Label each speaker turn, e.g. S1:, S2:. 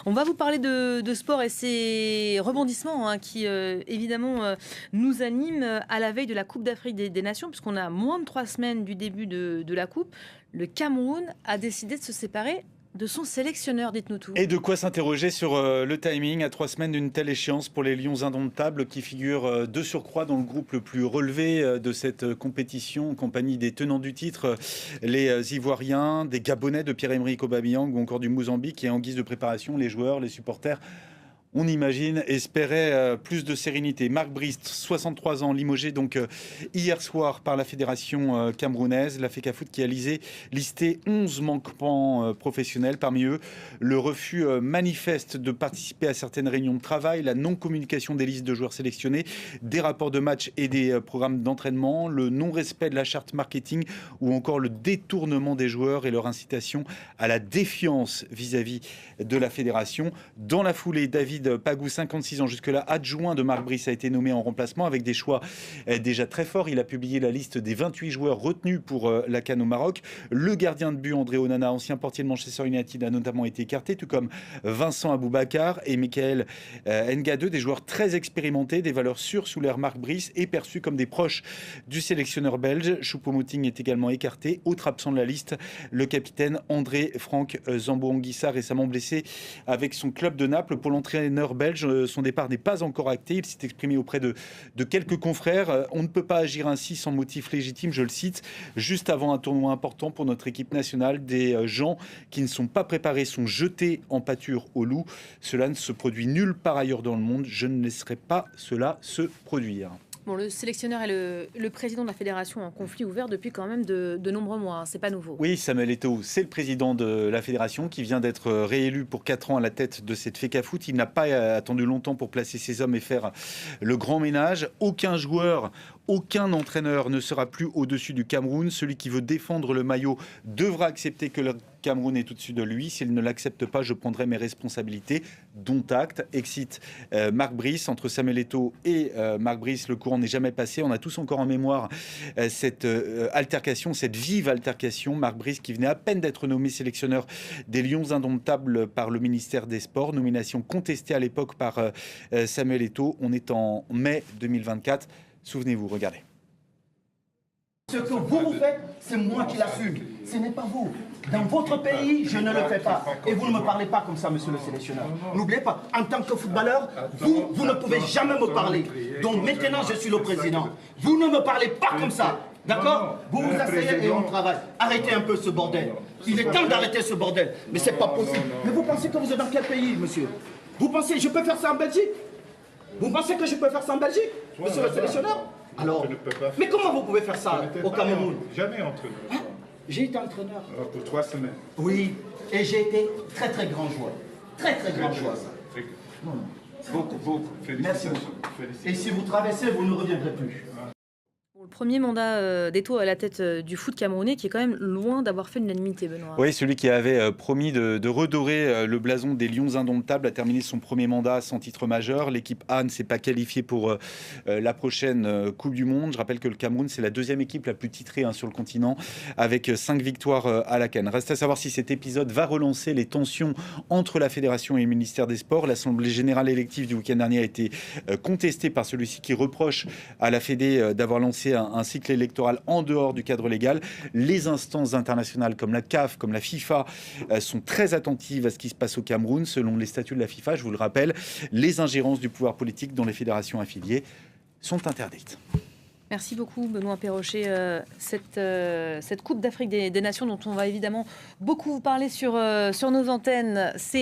S1: On va vous parler de sport et ces rebondissements qui, évidemment, nous animent à la veille de la Coupe d'Afrique des Nations, puisqu'on a moins de 3 semaines du début de la Coupe. Le Cameroun a décidé de se séparer de son sélectionneur, dites-nous tout.
S2: Et de quoi s'interroger sur le timing à 3 semaines d'une telle échéance pour les Lions indomptables qui figurent de surcroît dans le groupe le plus relevé de cette compétition, en compagnie des tenants du titre, les Ivoiriens, des Gabonais de Pierre-Emerick Aubameyang ou encore du Mozambique. Et en guise de préparation, les joueurs, les supporters, on imagine, espérait plus de sérénité. Marc Briest, 63 ans, limogé donc hier soir par la fédération camerounaise, la FECAFOOT, qui a listé 11 manquements professionnels. Parmi eux, le refus manifeste de participer à certaines réunions de travail, la non-communication des listes de joueurs sélectionnés, des rapports de match et des programmes d'entraînement, le non-respect de la charte marketing ou encore le détournement des joueurs et leur incitation à la défiance vis-à-vis de la fédération. Dans la foulée, David Pagou, 56 ans, jusque-là adjoint de Marc Briest, a été nommé en remplacement avec des choix déjà très forts. Il a publié la liste des 28 joueurs retenus pour la CAN au Maroc. Le gardien de but André Onana, ancien portier de Manchester United, a notamment été écarté, tout comme Vincent Aboubakar et Michael Ngadeu, des joueurs très expérimentés, des valeurs sûres sous l'ère Marc Briest et perçus comme des proches du sélectionneur belge. Choupo-Moting est également écarté. Autre absent de la liste, le capitaine André-Franck Zambo-Anguissa, récemment blessé avec son club de Naples. Pour l'entraîneur belge, son départ n'est pas encore acté. Il s'est exprimé auprès de quelques confrères. On ne peut pas agir ainsi sans motif légitime, je le cite. Juste avant un tournoi important pour notre équipe nationale, des gens qui ne sont pas préparés sont jetés en pâture au loup. Cela ne se produit nulle part ailleurs dans le monde. Je ne laisserai pas cela se produire.
S1: Bon, le sélectionneur et le président de la fédération en conflit ouvert depuis quand même de nombreux mois. C'est pas nouveau.
S2: Oui, Samuel Eto'o, c'est le président de la fédération qui vient d'être réélu pour 4 ans à la tête de cette FECAFOOT. Il n'a pas attendu longtemps pour placer ses hommes et faire le grand ménage. Aucun joueur, aucun entraîneur ne sera plus au-dessus du Cameroun. Celui qui veut défendre le maillot devra accepter que le Cameroun est au-dessus de lui. S'il ne l'accepte pas, je prendrai mes responsabilités, dont acte. Excite Marc Briest. Entre Samuel Eto'o et Marc Briest, le courant n'est jamais passé. On a tous encore en mémoire cette altercation, cette vive altercation. Marc Briest qui venait à peine d'être nommé sélectionneur des Lions indomptables par le ministère des Sports. Nomination contestée à l'époque par Samuel Eto'o. On est en mai 2024. Souvenez-vous, regardez.
S3: Ce que vous faites, c'est moi qui l'assume. Ce n'est pas vous. Dans votre pays, je ne le fais pas. Et vous ne me parlez pas comme ça, monsieur le sélectionneur. N'oubliez pas, en tant que footballeur, vous ne pouvez jamais me parler. Donc maintenant, je suis le président. Vous ne me parlez pas comme ça. D'accord? Vous vous asseyez et on travaille. Arrêtez un peu ce bordel. Il est temps d'arrêter ce bordel. Mais c'est pas possible. Mais vous pensez que vous êtes dans quel pays, monsieur? Vous pensez, je peux faire ça en Belgique? Vous pensez que je peux faire ça en Belgique, monsieur le sélectionneur? Alors, mais comment vous pouvez faire ça au Cameroun?
S4: Jamais entraîneur.
S3: Hein? J'ai été entraîneur.
S4: Pour 3 semaines.
S3: Oui, et j'ai été très très grand joueur. Très très grand joueur.
S4: Beaucoup.
S3: Merci beaucoup. Et si vous traversez, vous ne reviendrez plus.
S1: Le premier mandat d'Eto'o à la tête du foot camerounais qui est quand même loin d'avoir fait l'unanimité, Benoît.
S2: Oui, celui qui avait promis de redorer le blason des Lions indomptables a terminé son premier mandat sans titre majeur. L'équipe A ne s'est pas qualifiée pour la prochaine Coupe du Monde. Je rappelle que le Cameroun, c'est la deuxième équipe la plus titrée sur le continent, avec 5 victoires à la CAN. Reste à savoir si cet épisode va relancer les tensions entre la fédération et le ministère des Sports. L'Assemblée générale élective du week-end dernier a été contestée par celui-ci qui reproche à la Fédé d'avoir lancé un cycle électoral en dehors du cadre légal. Les instances internationales comme la CAF, comme la FIFA sont très attentives à ce qui se passe au Cameroun. Selon les statuts de la FIFA, je vous le rappelle, les ingérences du pouvoir politique dans les fédérations affiliées sont interdites.
S1: Merci beaucoup Benoît Perrochet. Cette Coupe d'Afrique des Nations dont on va évidemment beaucoup vous parler sur nos antennes, c'est